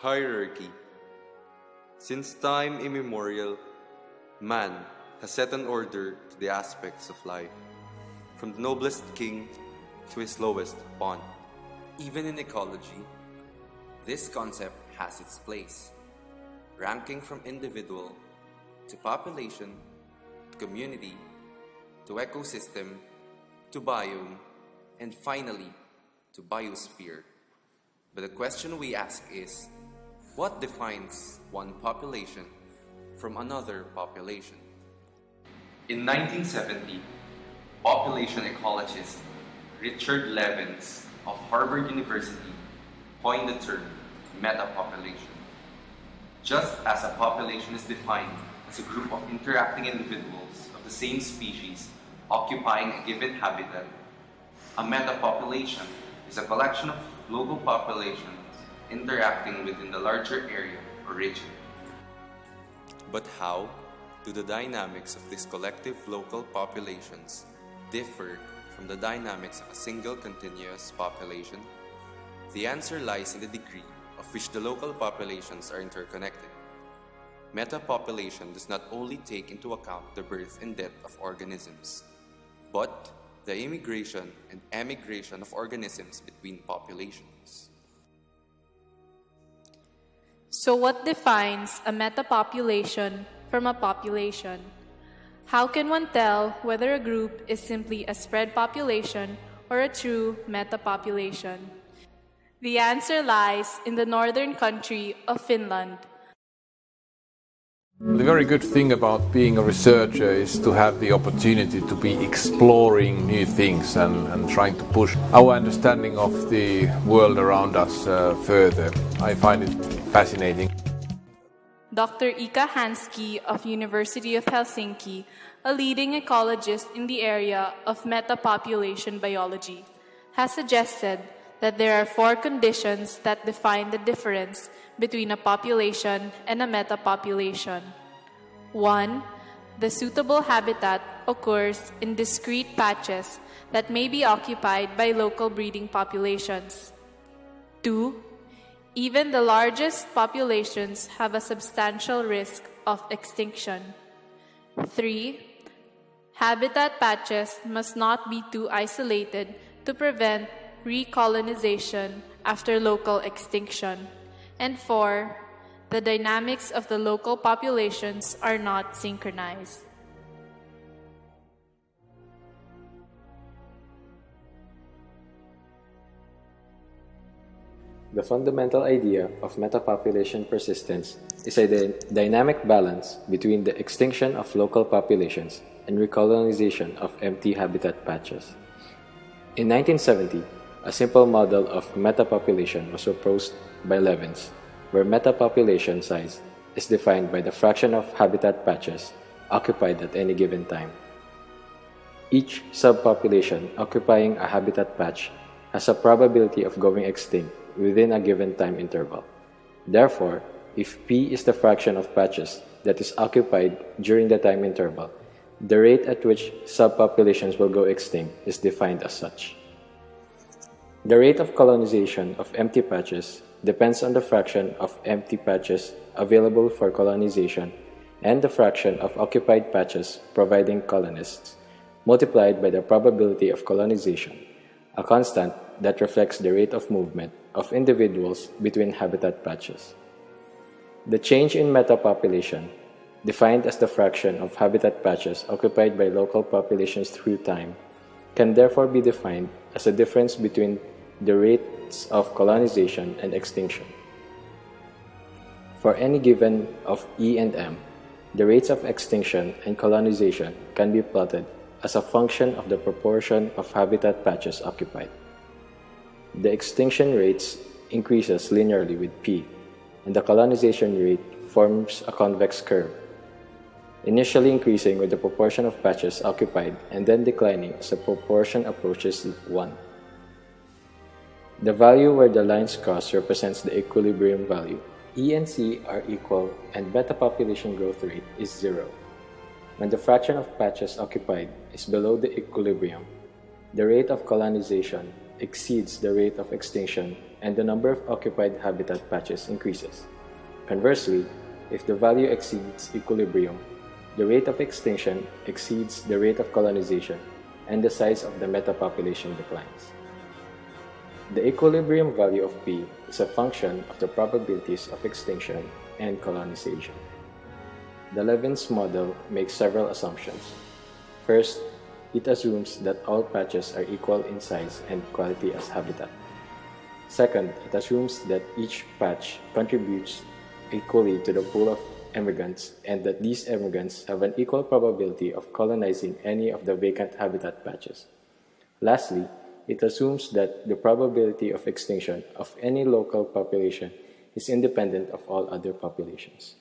Hierarchy. Since time immemorial, man has set an order to the aspects of life, from the noblest king to his lowest pawn. Even in ecology, this concept has its place, ranking from individual to population to community to ecosystem to biome and finally to biosphere. But the question we ask is, what defines one population from another population? In 1970, population ecologist Richard Levins of Harvard University coined the term metapopulation. Just as a population is defined as a group of interacting individuals of the same species occupying a given habitat, a metapopulation is a collection of local populations interacting within the larger area or region. But how do the dynamics of these collective local populations differ from the dynamics of a single continuous population? The answer lies in the degree of which the local populations are interconnected. Metapopulation does not only take into account the birth and death of organisms, but the immigration and emigration of organisms between populations. So what defines a metapopulation from a population? How can one tell whether a group is simply a spread population or a true metapopulation? The answer lies in the northern country of Finland. The very good thing about being a researcher is to have the opportunity to be exploring new things and trying to push our understanding of the world around us further. I find it fascinating. Dr. Ika Hansky of University of Helsinki, a leading ecologist in the area of metapopulation biology, has suggested that there are 4 conditions that define the difference between a population and a metapopulation. 1. The suitable habitat occurs in discrete patches that may be occupied by local breeding populations. 2. Even the largest populations have a substantial risk of extinction. 3. Habitat patches must not be too isolated to prevent recolonization after local extinction. And 4. The dynamics of the local populations are not synchronized. The fundamental idea of metapopulation persistence is a dynamic balance between the extinction of local populations and recolonization of empty habitat patches. In 1970, a simple model of metapopulation was proposed by Levins, where metapopulation size is defined by the fraction of habitat patches occupied at any given time. Each subpopulation occupying a habitat patch has a probability of going extinct within a given time interval. Therefore, if P is the fraction of patches that is occupied during the time interval, the rate at which subpopulations will go extinct is defined as such. The rate of colonization of empty patches depends on the fraction of empty patches available for colonization and the fraction of occupied patches providing colonists, multiplied by the probability of colonization, a constant that reflects the rate of movement of individuals between habitat patches. The change in metapopulation, defined as the fraction of habitat patches occupied by local populations through time, can therefore be defined as a difference between the rates of colonization and extinction. For any given of E and M, the rates of extinction and colonization can be plotted as a function of the proportion of habitat patches occupied. The extinction rates increases linearly with P, and the colonization rate forms a convex curve, initially increasing with the proportion of patches occupied and then declining as the proportion approaches 1. The value where the lines cross represents the equilibrium value. E and C are equal and metapopulation growth rate is 0. When the fraction of patches occupied is below the equilibrium, the rate of colonization exceeds the rate of extinction and the number of occupied habitat patches increases. Conversely, if the value exceeds equilibrium, the rate of extinction exceeds the rate of colonization and the size of the metapopulation declines. The equilibrium value of P is a function of the probabilities of extinction and colonization. The Levin's model makes several assumptions. First, it assumes that all patches are equal in size and quality as habitat. Second, it assumes that each patch contributes equally to the pool of emigrants and that these emigrants have an equal probability of colonizing any of the vacant habitat patches. Lastly, it assumes that the probability of extinction of any local population is independent of all other populations.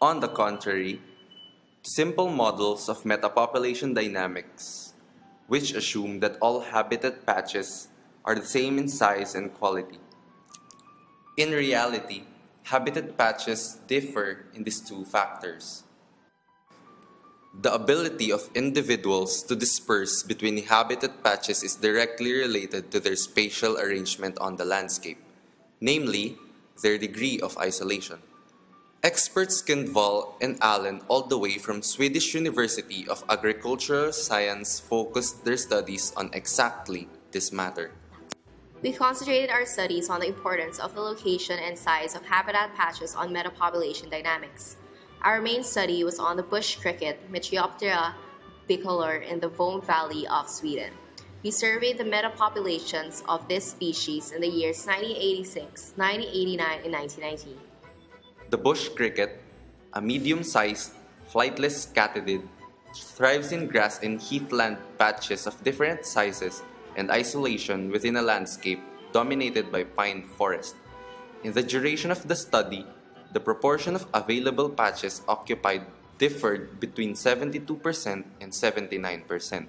On the contrary, simple models of metapopulation dynamics, which assume that all habitat patches are the same in size and quality. In reality, habitat patches differ in these two factors. The ability of individuals to disperse between habitat patches is directly related to their spatial arrangement on the landscape, namely, their degree of isolation. Experts Kindvall and Allen, all the way from Swedish University of Agricultural Science, focused their studies on exactly this matter. We concentrated our studies on the importance of the location and size of habitat patches on metapopulation dynamics. Our main study was on the bush cricket, Metapopulation bicolor, in the Vomb Valley of Sweden. We surveyed the metapopulations of this species in the years 1986, 1989, and 1990. The bush cricket, a medium-sized, flightless catadid, thrives in grass and heathland patches of different sizes and isolation within a landscape dominated by pine forest. In the duration of the study, the proportion of available patches occupied differed between 72% and 79%.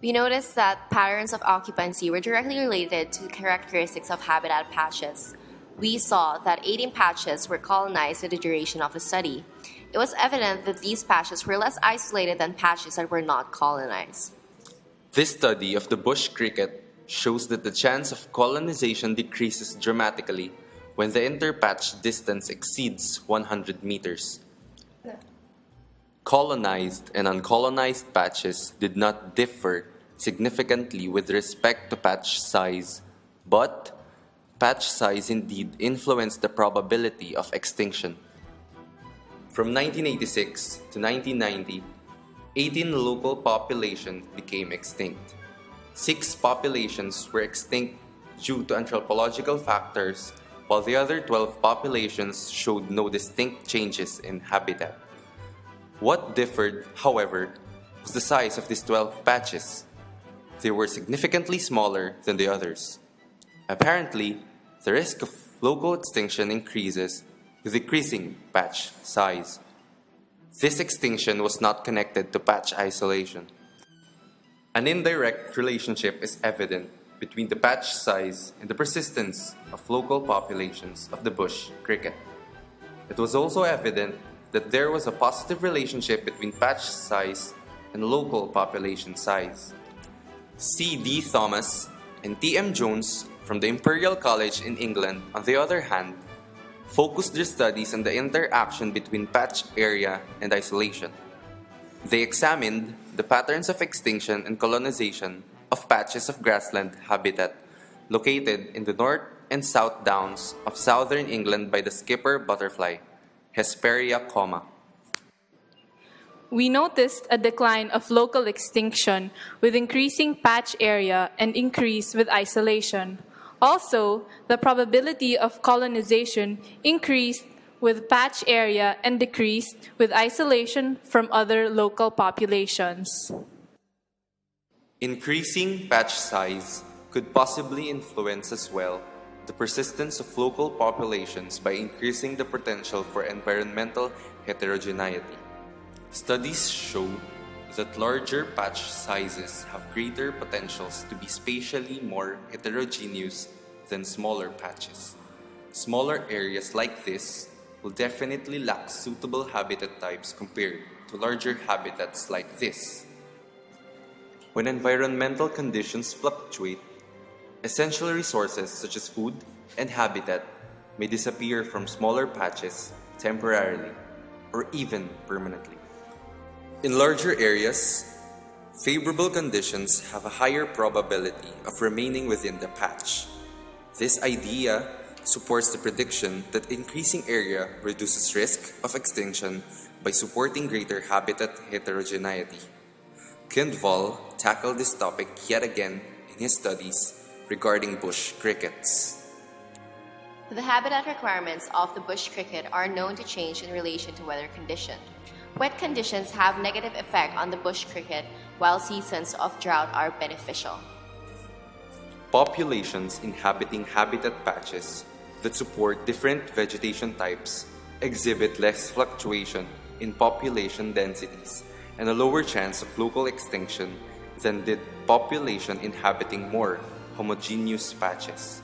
We noticed that patterns of occupancy were directly related to the characteristics of habitat patches. We saw that 18 patches were colonized in the duration of the study. It was evident that these patches were less isolated than patches that were not colonized. This study of the bush cricket shows that the chance of colonization decreases dramatically when the interpatch distance exceeds 100 meters. Colonized and uncolonized patches did not differ significantly with respect to patch size, but patch size indeed influenced the probability of extinction. From 1986 to 1990, 18 local populations became extinct. 6 populations were extinct due to anthropological factors, while the other 12 populations showed no distinct changes in habitat. What differed, however, was the size of these 12 patches. They were significantly smaller than the others. Apparently, the risk of local extinction increases with decreasing patch size. This extinction was not connected to patch isolation. An indirect relationship is evident between the patch size and the persistence of local populations of the bush cricket. It was also evident that there was a positive relationship between patch size and local population size. C.D. Thomas and T.M. Jones from the Imperial College in England, on the other hand, focused their studies on the interaction between patch area and isolation. They examined the patterns of extinction and colonization of patches of grassland habitat located in the north and south downs of southern England by the skipper butterfly, Hesperia coma. We noticed a decline of local extinction with increasing patch area and increase with isolation. Also, the probability of colonization increased with patch area and decreased with isolation from other local populations. Increasing patch size could possibly influence as well the persistence of local populations by increasing the potential for environmental heterogeneity. Studies show that larger patch sizes have greater potentials to be spatially more heterogeneous than smaller patches. Smaller areas like this will definitely lack suitable habitat types compared to larger habitats like this. When environmental conditions fluctuate, essential resources such as food and habitat may disappear from smaller patches temporarily or even permanently. In larger areas, favorable conditions have a higher probability of remaining within the patch. This idea supports the prediction that increasing area reduces risk of extinction by supporting greater habitat heterogeneity. Kindval tackled this topic yet again in his studies regarding bush crickets. The habitat requirements of the bush cricket are known to change in relation to weather condition. Wet conditions have negative effect on the bush cricket, while seasons of drought are beneficial. Populations inhabiting habitat patches that support different vegetation types exhibit less fluctuation in population densities and a lower chance of local extinction than did population inhabiting more homogeneous patches.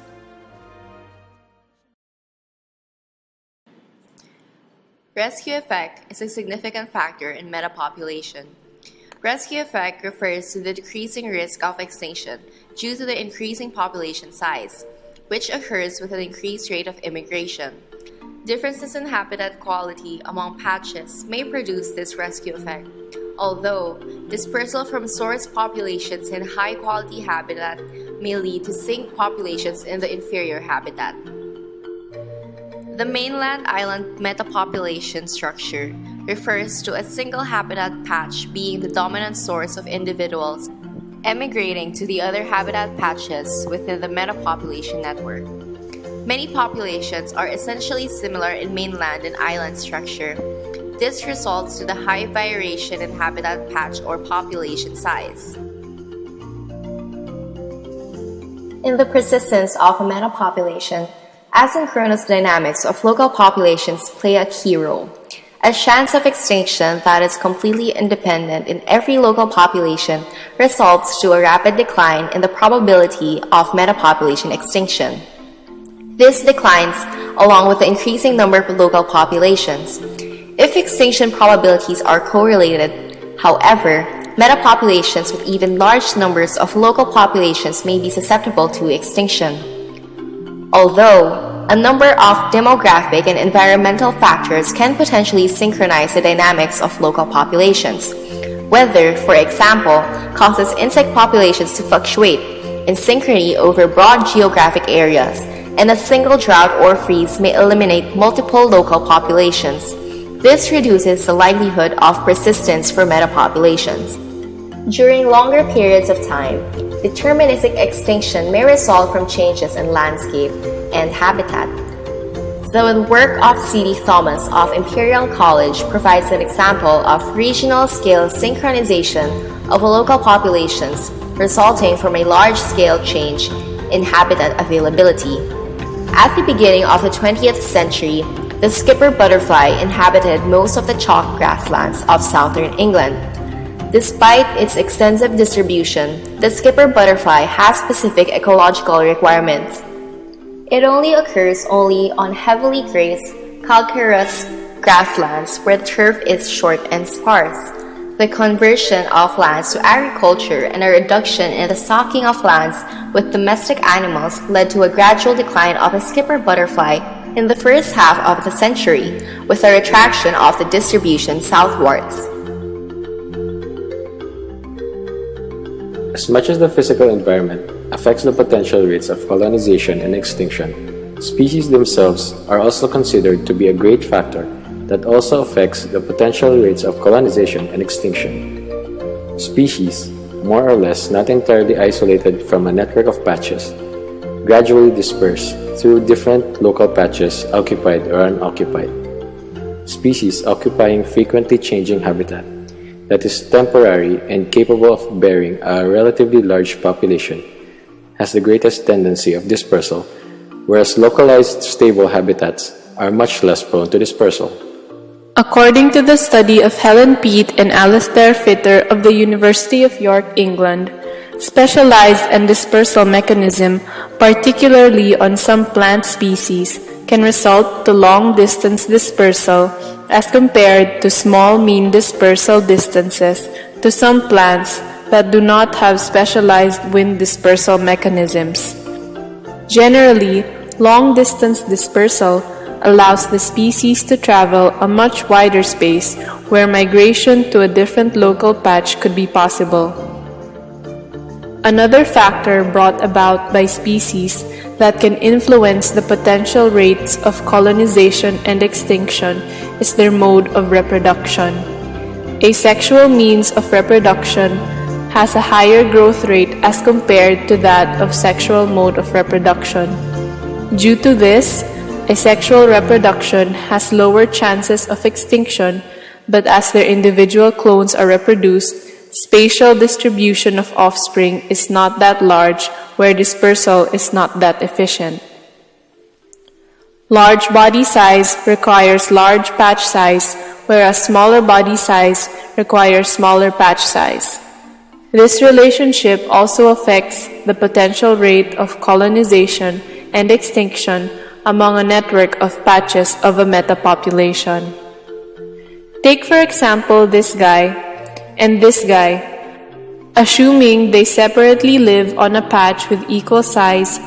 Rescue effect is a significant factor in metapopulation. Rescue effect refers to the decreasing risk of extinction due to the increasing population size, which occurs with an increased rate of immigration. Differences in habitat quality among patches may produce this rescue effect, although dispersal from source populations in high-quality habitat may lead to sink populations in the inferior habitat. The mainland island metapopulation structure refers to a single habitat patch being the dominant source of individuals emigrating to the other habitat patches within the metapopulation network. Many populations are essentially similar in mainland and island structure. This results to the high variation in habitat patch or population size. In the persistence of a metapopulation, asynchronous dynamics of local populations play a key role. A chance of extinction that is completely independent in every local population results to a rapid decline in the probability of metapopulation extinction. This declines along with the increasing number of local populations. If extinction probabilities are correlated, however, metapopulations with even large numbers of local populations may be susceptible to extinction. Although a number of demographic and environmental factors can potentially synchronize the dynamics of local populations. Weather, for example, causes insect populations to fluctuate in synchrony over broad geographic areas, and a single drought or freeze may eliminate multiple local populations. This reduces the likelihood of persistence for metapopulations. During longer periods of time, deterministic extinction may result from changes in landscape and habitat. The work of C.D. Tomas of Imperial College provides an example of regional-scale synchronization of local populations resulting from a large-scale change in habitat availability. At the beginning of the 20th century, the skipper butterfly inhabited most of the chalk grasslands of southern England. Despite its extensive distribution, the skipper butterfly has specific ecological requirements. It only occurs on heavily grazed, calcareous grasslands where the turf is short and sparse. The conversion of lands to agriculture and a reduction in the stocking of lands with domestic animals led to a gradual decline of the skipper butterfly in the first half of the century, with a retraction of the distribution southwards. As much as the physical environment affects the potential rates of colonization and extinction, species themselves are also considered to be a great factor that also affects the potential rates of colonization and extinction. Species, more or less not entirely isolated from a network of patches, gradually disperse through different local patches occupied or unoccupied. Species occupying frequently changing habitat that is temporary and capable of bearing a relatively large population has the greatest tendency of dispersal, whereas localized stable habitats are much less prone to dispersal. According to the study of Helen Peat and Alistair Fitter of the University of York, England, specialized and dispersal mechanism, particularly on some plant species, can result to long-distance dispersal as compared to small mean dispersal distances to some plants that do not have specialized wind dispersal mechanisms. Generally, long-distance dispersal allows the species to travel a much wider space where migration to a different local patch could be possible. Another factor brought about by species that can influence the potential rates of colonization and extinction is their mode of reproduction. Asexual means of reproduction has a higher growth rate as compared to that of sexual mode of reproduction. Due to this, asexual reproduction has lower chances of extinction, but as their individual clones are reproduced, spatial distribution of offspring is not that large where dispersal is not that efficient. Large body size requires large patch size, whereas smaller body size requires smaller patch size. This relationship also affects the potential rate of colonization and extinction among a network of patches of a metapopulation. Take for example this guy and this guy. Assuming they separately live on a patch with equal size,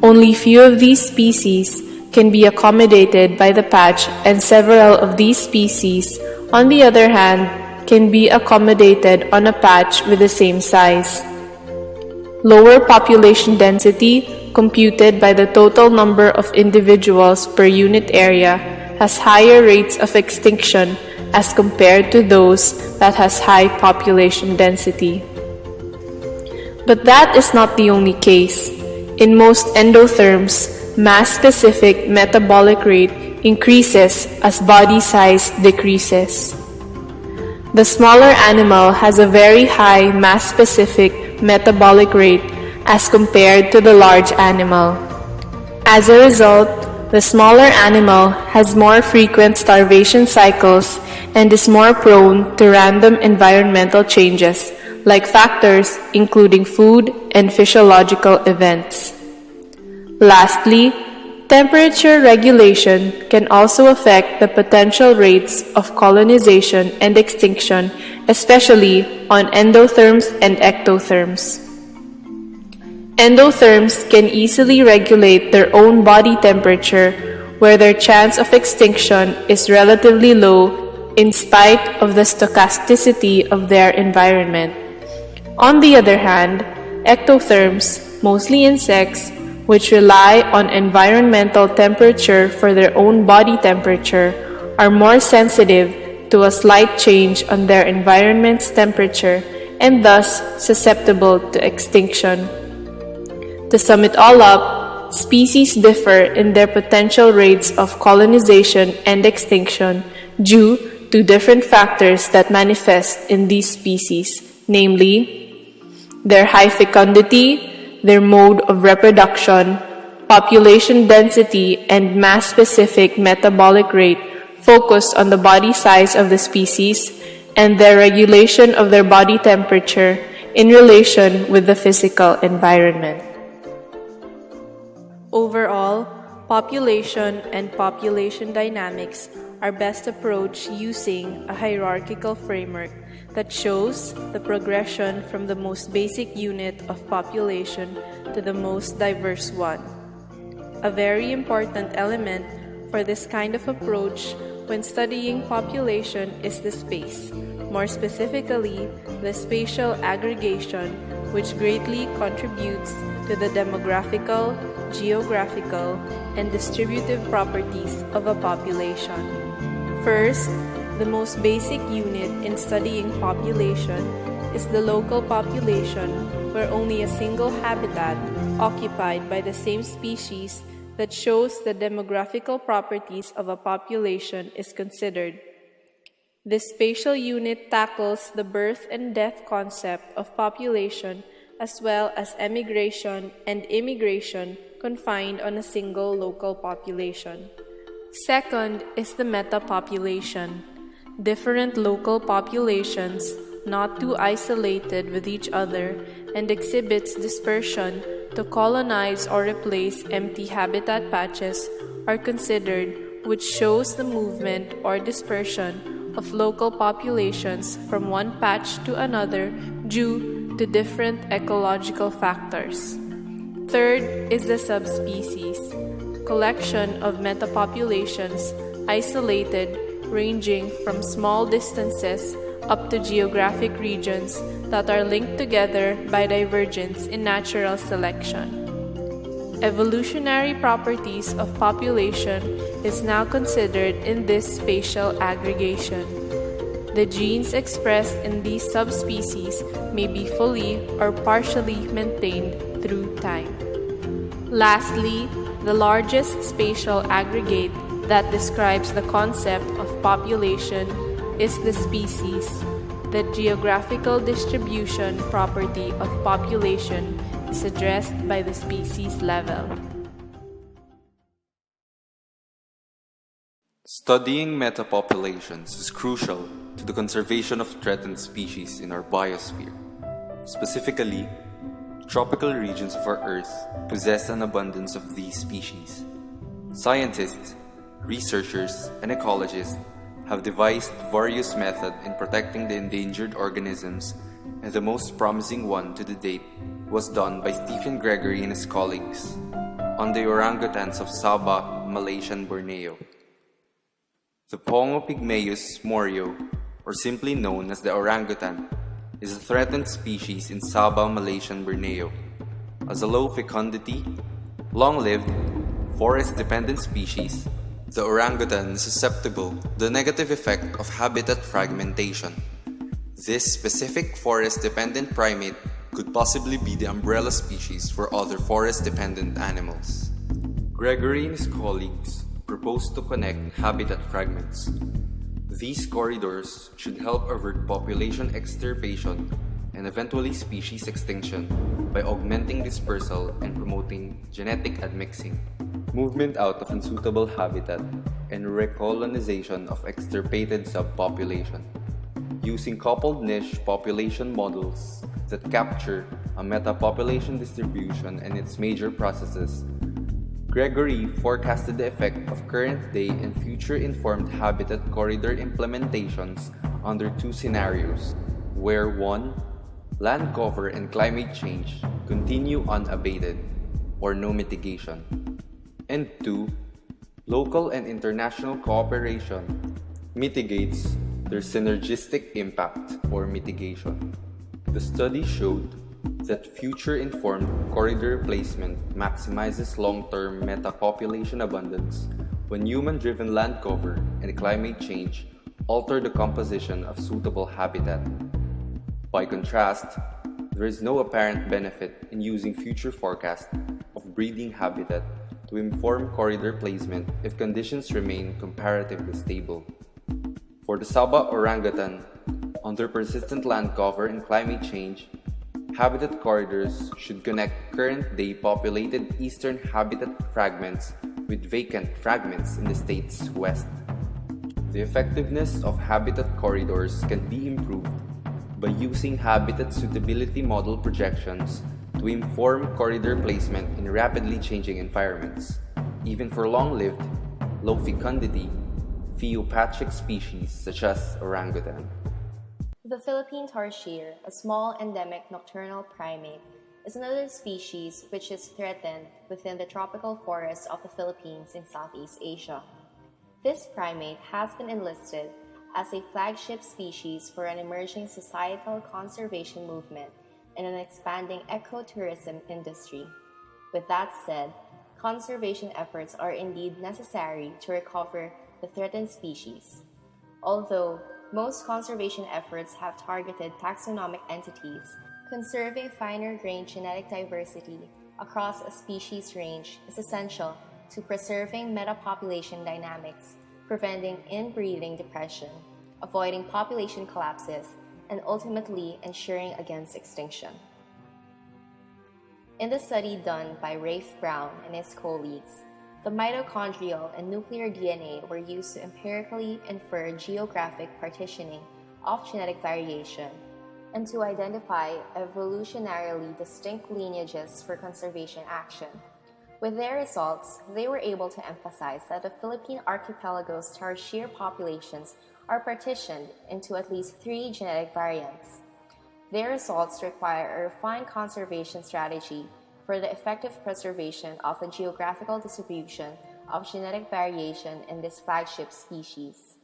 only few of these species can be accommodated by the patch, and several of these species, on the other hand, can be accommodated on a patch with the same size. Lower population density, computed by the total number of individuals per unit area, has higher rates of extinction as compared to those that has high population density. But that is not the only case. In most endotherms, mass-specific metabolic rate increases as body size decreases. The smaller animal has a very high mass-specific metabolic rate as compared to the large animal. As a result, the smaller animal has more frequent starvation cycles and is more prone to random environmental changes, like factors including food and physiological events. Lastly, temperature regulation can also affect the potential rates of colonization and extinction, especially on endotherms and ectotherms. Endotherms can easily regulate their own body temperature, where their chance of extinction is relatively low in spite of the stochasticity of their environment. On the other hand, ectotherms, mostly insects, which rely on environmental temperature for their own body temperature, are more sensitive to a slight change on their environment's temperature and thus susceptible to extinction. To sum it all up, species differ in their potential rates of colonization and extinction due to different factors that manifest in these species, namely their high fecundity, their mode of reproduction, population density, and mass-specific metabolic rate focused on the body size of the species, and their regulation of their body temperature in relation with the physical environment. Overall, population and population dynamics are best approached using a hierarchical framework that shows the progression from the most basic unit of population to the most diverse one. A very important element for this kind of approach when studying population is the space, more specifically, the spatial aggregation, which greatly contributes to the demographical, geographical, and distributive properties of a population. First, the most basic unit in studying population is the local population, where only a single habitat occupied by the same species that shows the demographical properties of a population is considered. This spatial unit tackles the birth and death concept of population as well as emigration and immigration confined on a single local population. Second is the metapopulation. Different local populations, not too isolated with each other, and exhibits dispersion to colonize or replace empty habitat patches are considered, which shows the movement or dispersion of local populations from one patch to another due to different ecological factors. Third is the subspecies, collection of metapopulations isolated ranging from small distances up to geographic regions that are linked together by divergence in natural selection. Evolutionary properties of population is now considered in this spatial aggregation. The genes expressed in these subspecies may be fully or partially maintained through time. Lastly, the largest spatial aggregate that describes the concept of population is the species. The geographical distribution property of population is addressed by the species level. Studying metapopulations is crucial to the conservation of threatened species in our biosphere. Specifically, tropical regions of our Earth possess an abundance of these species. Scientists, researchers, and ecologists have devised various methods in protecting the endangered organisms, and the most promising one to the date was done by Stephen Gregory and his colleagues on the orangutans of Sabah, Malaysia, and Borneo. The Pongo pygmaeus morio, or simply known as the orangutan, is a threatened species in Sabah, Malaysia, and Borneo. As a low fecundity, long-lived, forest-dependent species, the orangutan is susceptible to the negative effect of habitat fragmentation. This specific forest-dependent primate could possibly be the umbrella species for other forest-dependent animals. Gregory and his colleagues proposed to connect habitat fragments. These corridors should help avert population extirpation and eventually species extinction by augmenting dispersal and promoting genetic admixing, movement out of unsuitable habitat, and recolonization of extirpated subpopulation. Using coupled niche population models that capture a metapopulation distribution and its major processes, Gregory forecasted the effect of current-day and future-informed habitat corridor implementations under two scenarios, where 1. Land cover and climate change continue unabated, or no mitigation, and 2. Local and international cooperation mitigates their synergistic impact, or mitigation. The study showed that future-informed corridor placement maximizes long-term metapopulation abundance when human-driven land cover and climate change alter the composition of suitable habitat. By contrast, there is no apparent benefit in using future forecasts of breeding habitat to inform corridor placement if conditions remain comparatively stable. For the Sabah orangutan, under persistent land cover and climate change, habitat corridors should connect current-day populated eastern habitat fragments with vacant fragments in the state's west. The effectiveness of habitat corridors can be improved by using habitat suitability model projections to inform corridor placement in rapidly changing environments, even for long-lived, low fecundity, phaeopathic species such as orangutan. The Philippine tarsier, a small endemic nocturnal primate, is another species which is threatened within the tropical forests of the Philippines in Southeast Asia. This primate has been enlisted as a flagship species for an emerging societal conservation movement and an expanding ecotourism industry. With that said, conservation efforts are indeed necessary to recover the threatened species. Although most conservation efforts have targeted taxonomic entities, conserving finer-grained genetic diversity across a species range is essential to preserving metapopulation dynamics, preventing inbreeding depression, avoiding population collapses, and ultimately ensuring against extinction. In the study done by Rafe Brown and his colleagues, the mitochondrial and nuclear DNA were used to empirically infer geographic partitioning of genetic variation and to identify evolutionarily distinct lineages for conservation action. With their results, they were able to emphasize that the Philippine archipelago's tarsier populations are partitioned into at least 3 genetic variants. Their results require a refined conservation strategy for the effective preservation of the geographical distribution of genetic variation in this flagship species.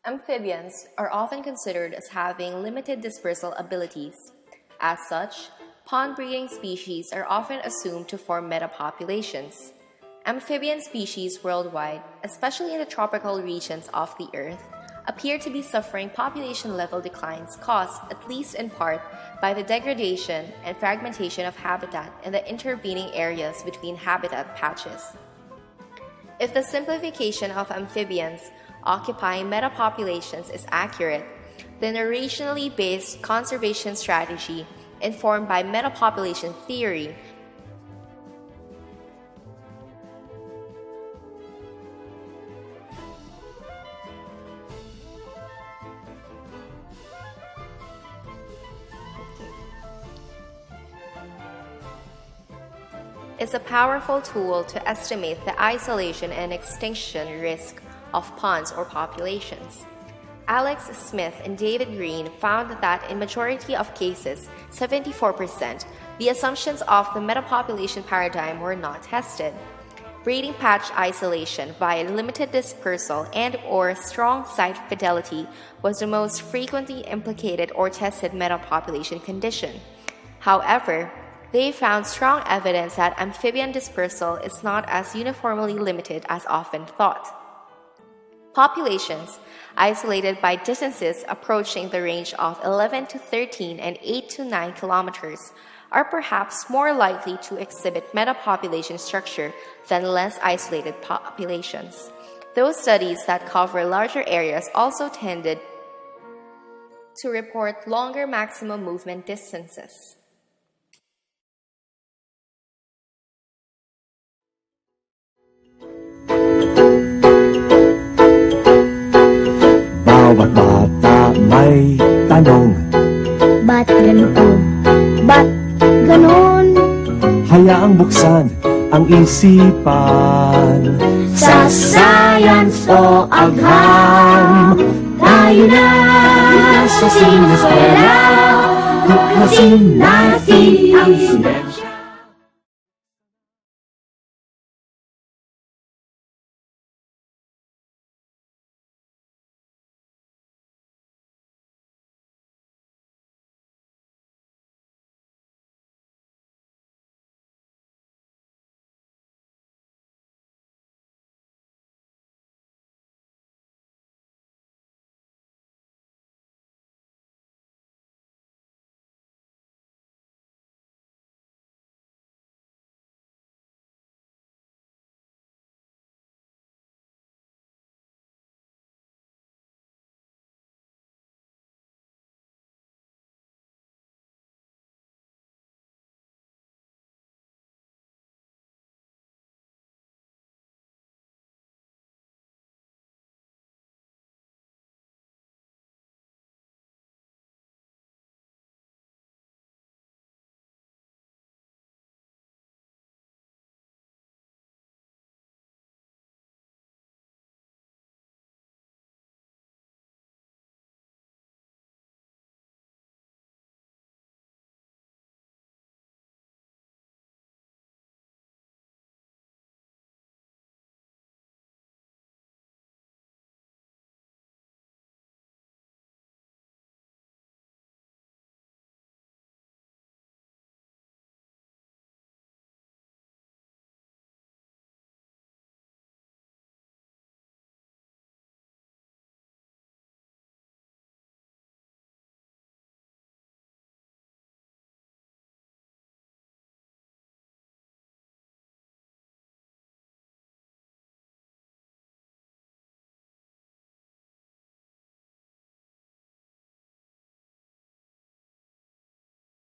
Amphibians are often considered as having limited dispersal abilities. As such, pond-breeding species are often assumed to form metapopulations. Amphibian species worldwide, especially in the tropical regions of the Earth, appear to be suffering population-level declines caused, at least in part, by the degradation and fragmentation of habitat in the intervening areas between habitat patches. If the simplification of amphibians occupying metapopulations is accurate, then a rationally based conservation strategy informed by metapopulation theory is a powerful tool to estimate the isolation and extinction risk of ponds or populations. Alex Smith and David Green found that in majority of cases, 74%, the assumptions of the metapopulation paradigm were not tested. Breeding patch isolation via limited dispersal and/or strong site fidelity was the most frequently implicated or tested metapopulation condition. However, they found strong evidence that amphibian dispersal is not as uniformly limited as often thought. Populations isolated by distances approaching the range of 11 to 13 and 8 to 9 kilometers are perhaps more likely to exhibit metapopulation structure than less isolated populations. Those studies that cover larger areas also tended to report longer maximum movement distances. Bawat bata may tanong, Ba't ganito? Ba't ganon? hayaang buksan ang isipan. Sa science o agham, tayo na sa siniskwela. Tuklasin natin ang sinet